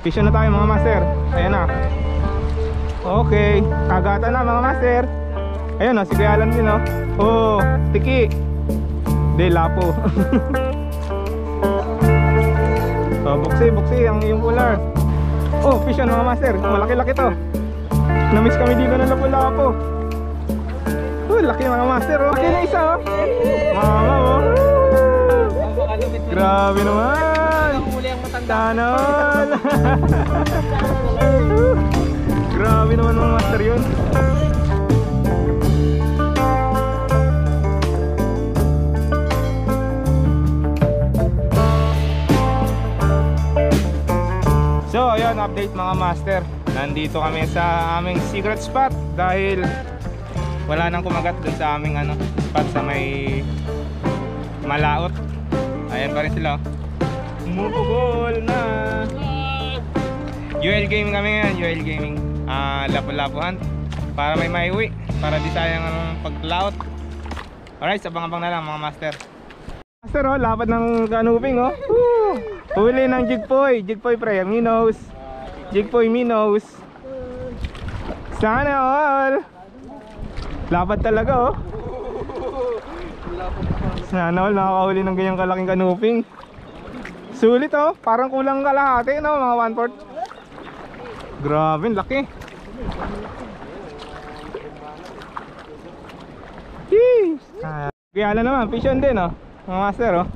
Fishon na tayo mga master. Ayan na. Okay, kagatan na mga master. Ayun o, si Kuya Alan din o. Oh, tiki. Hindi, lapo. Oh, buksi ang yung cooler. Oh, fishon mga master. Malaki-laki to. Namiss kami dito ng lapo-lapo. Oh, laki mga master oh. Laki na isa oh. Mama oh. Grabe naman. Sana all. Grabe naman mga master yun. So ayun, update mga master. Nandito kami sa aming secret spot dahil wala nang kumagat dun sa aming spot sa may Malaot. Ayan pa rin sila. Umupugol na. UL Gaming kami ngayon, UL Gaming. Lapu-lapuhan para may maiuwi, para di sayang ang paglaot. Alright, abang-abang na lang mga master. Master oh, lapad ng kanuping oh. Huli ng jigpoy, jigpoy pre, minnows. Jigpoy minnows. Sana all. Lapad talaga oh. Sana all, nakakahuli ng ganyang kalaking kanuping. Sulit oh, parang kulang kalahati no, mga 1/4. Grabe, laki. Kaya naman, fishon din oh, mga master oh.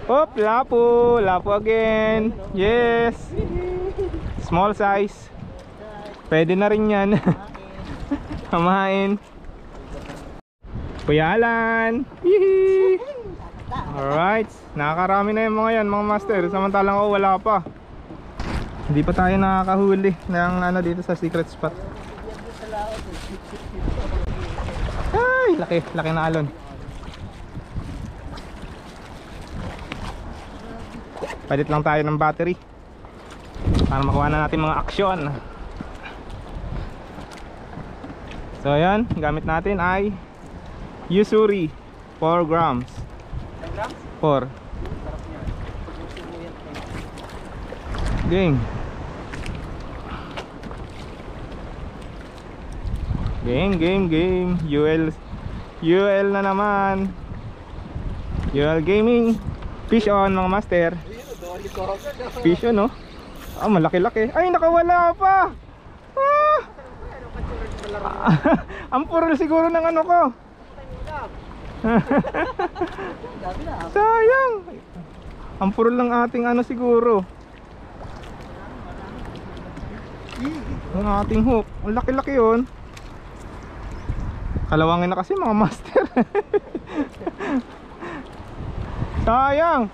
Hop, lapo, lapo again. Yes. Small size. Pwede na rin yan. Hamain. Kuya Alan. Alright, nakakarami na yung mga yan mga master. Samantalang ako wala pa. Hindi pa tayo nakakahuli ng dito sa secret spot. Ay, laki, laki na alon. Palit lang tayo ng battery para makuha na natin mga aksyon. So ayan, gamit natin ay Usuri 4 grams. 4 Ging. Game UL na naman. UL Gaming. Fish on mga master. Fish on oh. Ah, malaki-laki. Ay, nakawala pa. Ah! Ang purol siguro ng ko. Sayang. Ang purol ng ating siguro. Ang ating hook. Ang laki-laki yun. Kalawangin na kasi mga master. Sayang.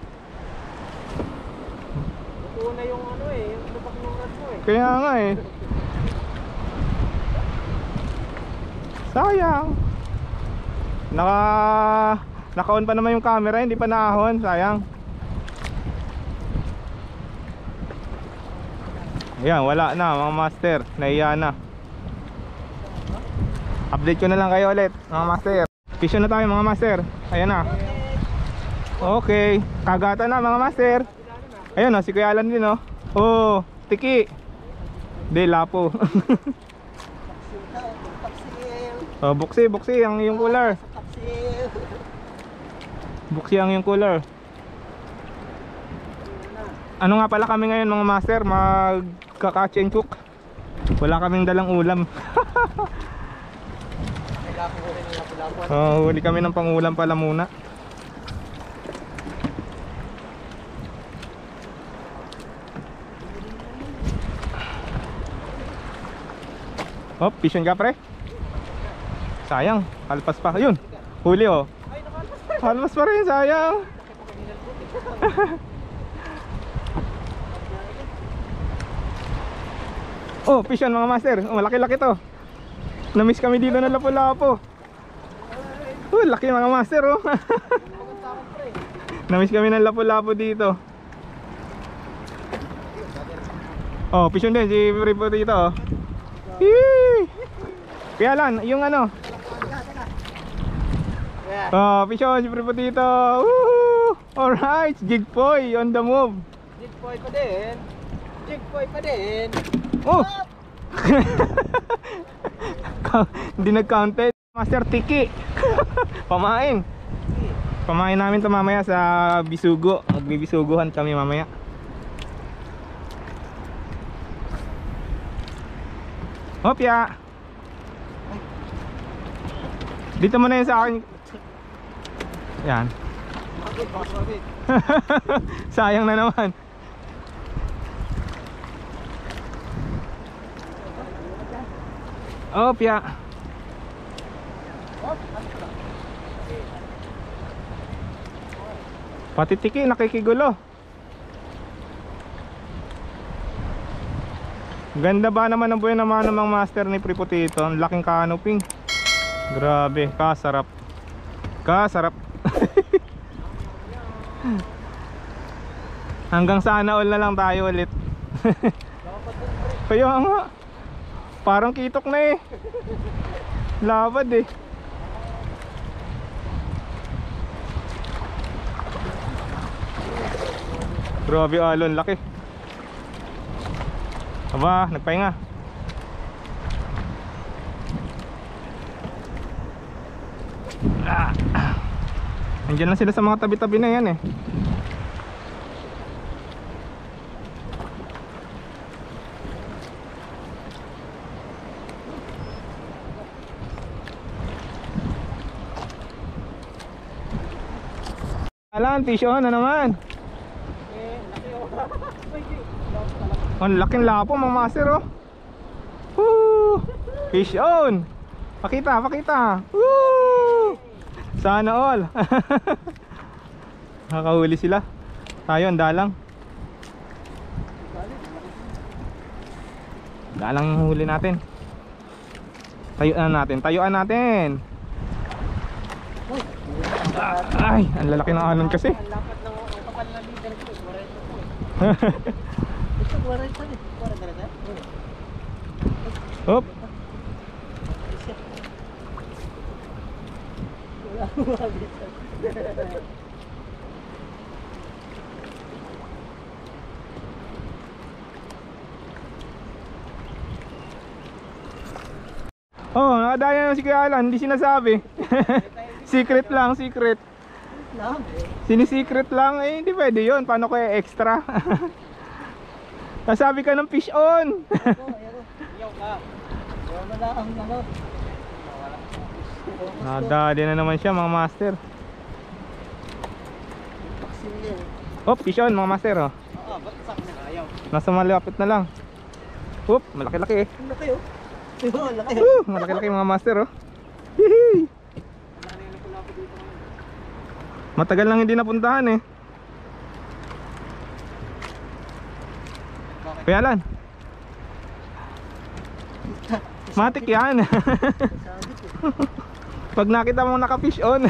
Una yung yung lubak ng rad mo Kaya nga eh. Sayang. Naka-on pa naman yung camera, hindi pa naahon. Sayang. Ayan, wala na mga master. Nahiya na. Update ko na lang kayo ulit mga master. Fishon na tayo mga master. Ayan na. Okay, kagatan na mga master. Ayun oh, si Kuya Alan din oh. Oh, tiki. Hindi, lapo. Oh, buksi ang yung cooler. Buksi ang yung cooler. Ano nga pala kami ngayon mga master? Magka-catch and cook. Wala kaming dalang ulam. Oh, huli kami ng pangulam pala muna. Oh, fishon ka pre? Sayang, halpas pa. Yun, huli oh. Halpas pa rin, sayang. Oh, fishon mga master. Oh, malaki-laki to. Namiss kami dito ng lapo-lapo. Oh, laki mga master oh. Namiss kami ng lapo-lapo dito. Oh, fishon din si Ripo dito oh. Kaya lang, yung oh, fishon si Ripo dito. Alright, jigpoy on the move. Jigpoy pa din. Jigpoy pa din. Oh! Hindi nag-counted. Master Tiki. Pamain. Pamain namin to mamaya sa Bisugo. Magbibisuguhan kami mamaya. Hopya. Dito mo na yun sa akin. Yan. Sayang na naman. Hopya. Pati Tiki nakikigulo. Ganda ba naman ang buhay naman ng mga master ni Pripotito. Ang laking canopy. Grabe, kasarap. Kasarap. Hanggang sana all na lang tayo ulit. Kaya nga, parang kitok na eh. Labad eh. Grabe alon, laki. Aba, nagpahinga. Andiyan lang sila sa mga tabi-tabi na yan eh. Alan, fish on na naman. Ang laking lapo mga master oh. Woo! Fish on. Pakita, pakita. Woo! Sana all. Nakahuli sila. Tayo ang dalang. Dalang yung huli natin. Tayuan natin, tayuan natin. Ay, ang lalaki ng alon kasi. Ang lapat ng kapal na leader ko. 40 po eh. Ito 40 pa din. 40 talaga? Hop. Wala mo mabitan. Oh, nakadaya na si Kuya Alan, hindi sinasabi. Secret lang, secret. Sinisecret lang, eh hindi pwede yun. Paano kaya extra? Nasabi ka ng fish on. Iyaw ka. Wala ang ano. Nadali na naman siya mga master. Hop, fish on mga master oh. Oo, ba't sa akin ayaw? Nasa malapit na lang. Hop, malaki-laki eh. Ang laki oh. Ang laki. Malaki-laki mga master oh. Hihi. Matagal lang hindi napuntahan eh. Kuya Alan, matik yan. Pag nakita mo naka-fish on.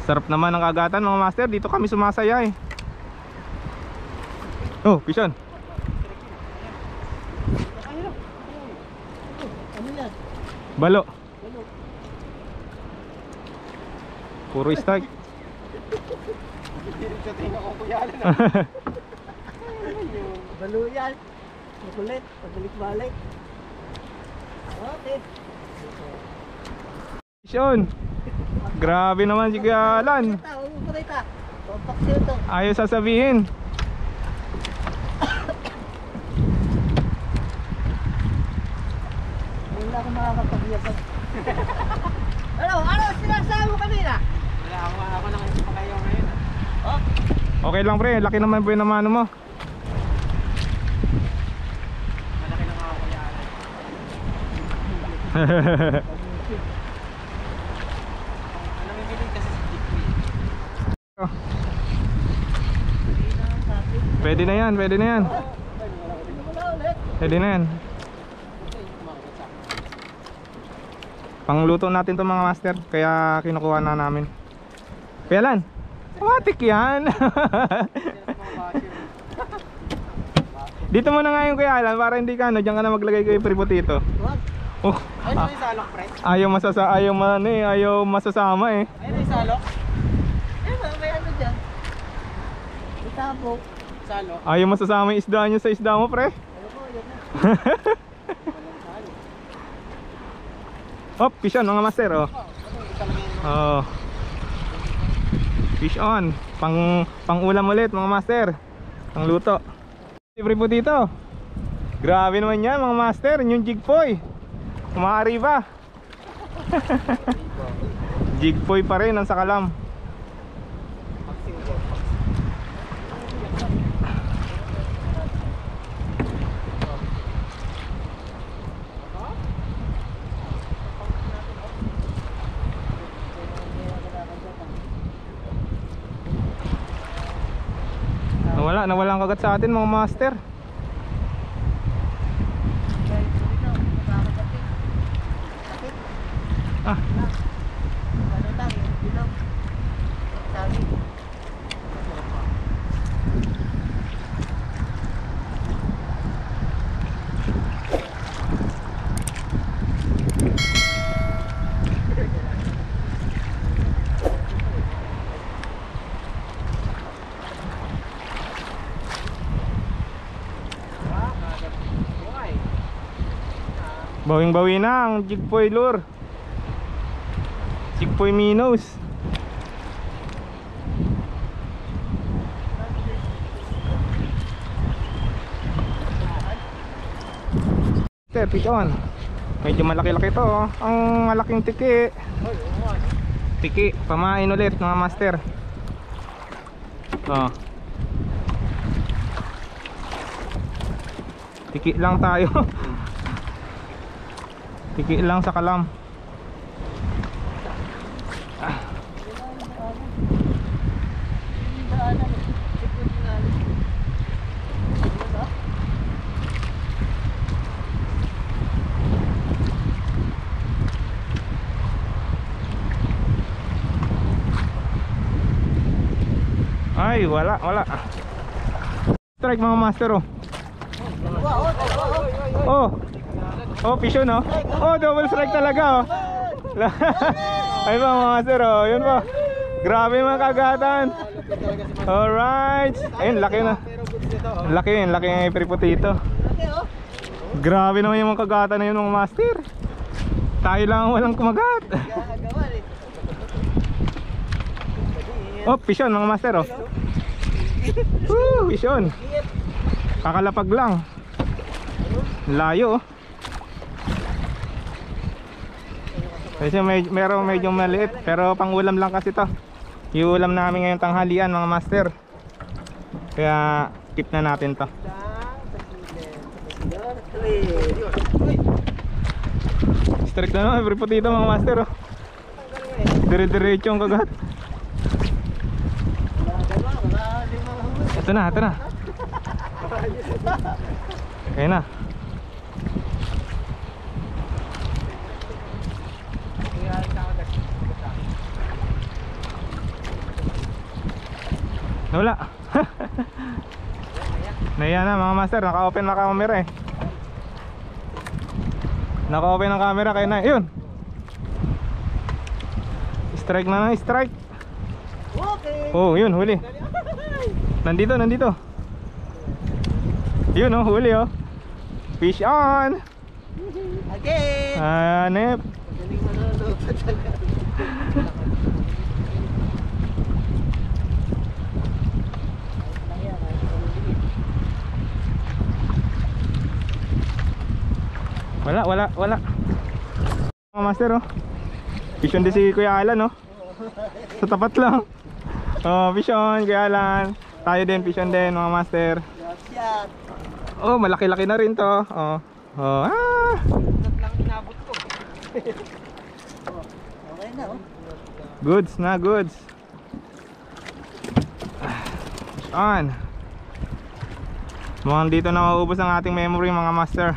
Sarap naman ang kagatan mga master. Dito kami sumasaya eh. Oh, fish on. Ano yan? Balo. Puro strike. Balo yan. Makulit. Pabalik-balik. Okay. Fish on. Grabe naman si Kuya Alan. Ayaw sasabihin. Wala akong makakapagyasan. Ano sinasabi mo kanina? Wala ako nang isa pa kayo ngayon. Oh? Okay lang pre, laki naman po yung namano mo. Malaki na nga ako yan. Namimilig kasi si Jigpoy. Pwede na yan, pwede na yan. Pwede na yan. Pangluto natin to mga master, kaya kinukuha na namin. Kuya Alan, matik yan. Dito mo na nga yung Kuya Alan para hindi ka ano, dyan ka na maglagay ko yung Pripotito. Oh, Ayun yung salok, pre. ayaw masasama eh. Ayun yung salok. May ano dyan. Itabok. Salok. Ayaw masasama yung isda nyo sa isda mo, pre. Ano po, yun na. Oh, fish on mga master, oh. Oh. Fish on. Pang ulam ulit mga master. Pang luto. Libre po dito. Grabe naman yan mga master. Yung jigpoy. Umaariba. Jigpoy pa rin ang sakalam. Nawala ang kagat sa atin mga master. Ah. Ano lang, yung bilog. Sabi. Bawing-bawi na ang jigpoy lure. Jigpoy minnows. Fish on. Medyo malaki-laki to, oh. Ang malaking tiki. Tiki, pamain ulit mga master. Oh. Tiki lang tayo. Tiki lang sa kalam. Ay, wala. Strike mga master, oh. Oh. Oh, fish on, oh. Oh, double strike talaga, oh. Ay mga master, oh. Yun po. Grabe mga kagatan. Alright. Ayun, laki na. Laki yung periputito. Grabe naman yung mga kagatan na yun mga master. Tayo lang ang walang kumagat. Oh, fish on mga master, oh. Woo, fish on. Kakalapag lang. Layo, oh. Kasi meron medyo maliit, pero pang ulam lang kasi to. Yung ulam namin ngayong tanghalian mga master. Kaya keep na natin to. Strict na naman, every po dito mga master, oh. Dire-diretso ang kagat. Ito na. Ayan na. Wala. Naya na mga master, naka-open na camera eh. Naka-open ang camera kaya na. Yun. Strike na ng strike. Okay. Oh, yun, huli. Nandito. Yun, oh, huli, oh. Fish on. Again. Hanep. Magaling manunod pa talaga. Wala. Mga master, oh. Fish on din si Kuya Alan, oh. Sa tapat lang. Oh, fish on, Kuya Alan. Tayo din, fish on din, mga master. Shot. Oh, malaki-laki na rin to. Oh. Oh, ah. Shot lang inabot ko. Okay na, oh. Goods na, goods. Fish on. Mukhang dito na maubos ang ating memory, mga master.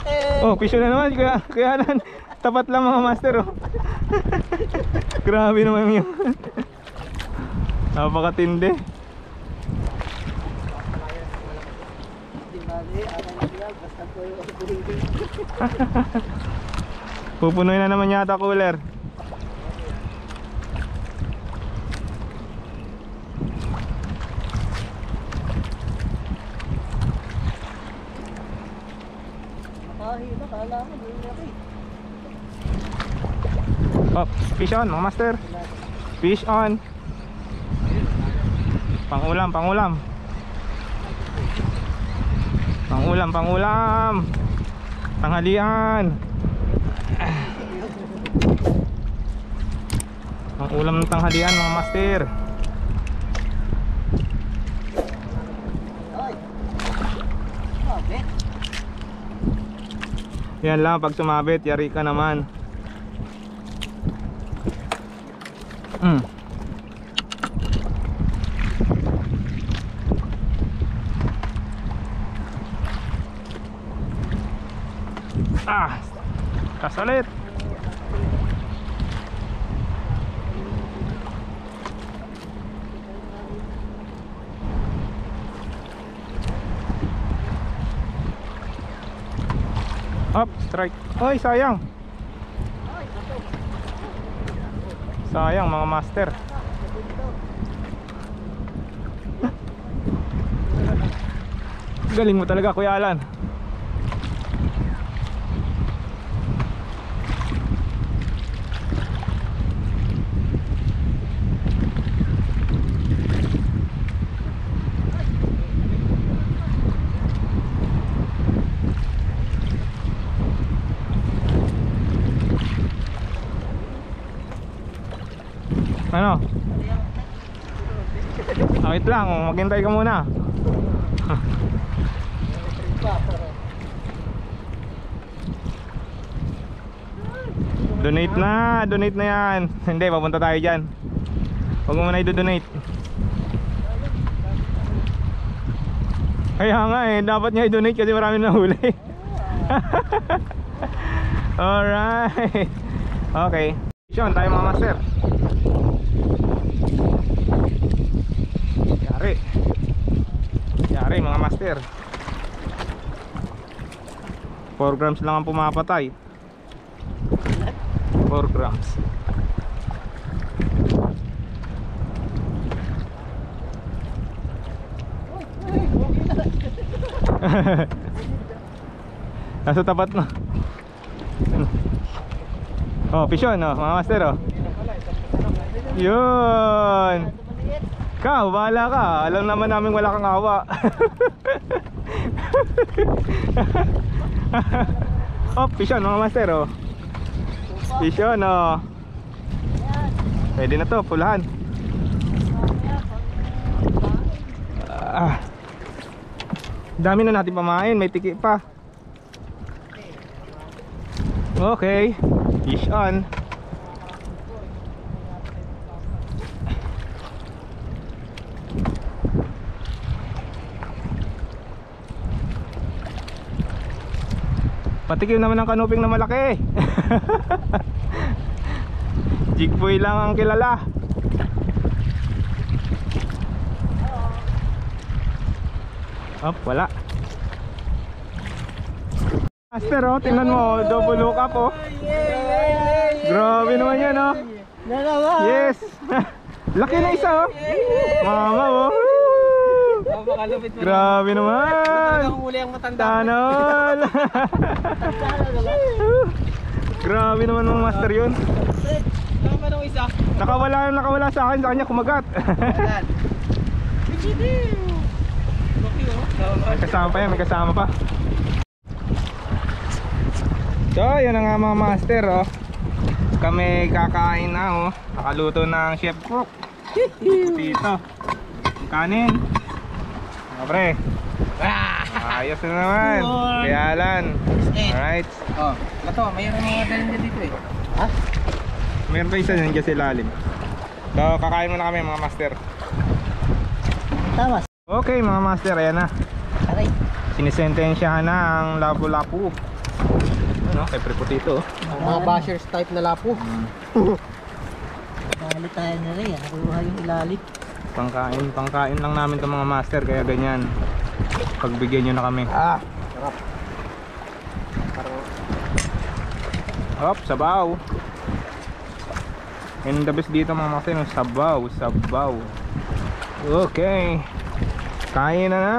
Okay. Oh, fish on na naman, Kuya Alan. Tapat lang mga master, oh. Grabe naman yun. Napakatindi. Di bali, akin na siya, basta po yung buhigil. Pupunoy na naman yata cooler. Nakahila, kala ko, may laki. Oh, fish on mga master. Fish on. Pangulam, pangulam. Pangulam, pangulam. Tanghalian. Pangulam ng tanghalian mga master. Ay! Mabit! Yan lang, pag sumabit, yari ka naman. Kasalit. Up, strike. Oy, sayang. Sayang mga master. Galing mo talaga Kuya Alan. Ano? Wait lang, maghintay ka muna. Donate na yan. Hindi, papunta tayo dyan. Huwag mo muna i-donate. Kaya nga eh, dapat niya i-donate kasi marami na huli. Alright. Okay. Sean, tayo mga master. Yari mga master. 4 grams lang ang pumapatay. 4 grams. Nasa tapat na. Oh, fish on, oh, mga master, oh. Yun. Ikaw, bahala ka. Alam naman namin wala kang awa. Oh, fish on, mga master, oh. Fish on, oh. Pwede na to, pulahan. Dami na natin pamain, may tiki pa. Okay, fish on. Patikim naman ng kanuping na malaki. Jigboy lang ang kilala. Oh, wala. Master, oh, tingnan mo, double look up, oh. Grabe naman yan, oh. Yes. Laki na isa, oh. Mama, oh. Grabe naman. Tanol. Grabe naman mga master yun. Nakawala sa akin, sa kanya kumagat. May kasama pa yan, may kasama pa. So yun na nga mga master, oh. Kami kakain na, oh. Nakaluto ng chef cook. Dito kanin. Pre. Ayos na naman. Kaya Alan. Alright. Oh, ito, mayroon mga dalinda dito eh. Ha? Meron pa isa dyan kasi lalim. So kakain muna kami mga master. Tama. Okay mga master, ayan na. Aray. Sinisentensyahan na ang lapu-lapu. Ano, kay pre potito. Mga bashers type na lapo. ulit tayo na rin. Nakuha yung ilalim. Pangkain lang namin to mga master, kaya ganyan. Pagbigyan nyo na kami. Sarap. Hop, sabaw. And the best dito mga master, yung sabaw. Okay. Kain na na.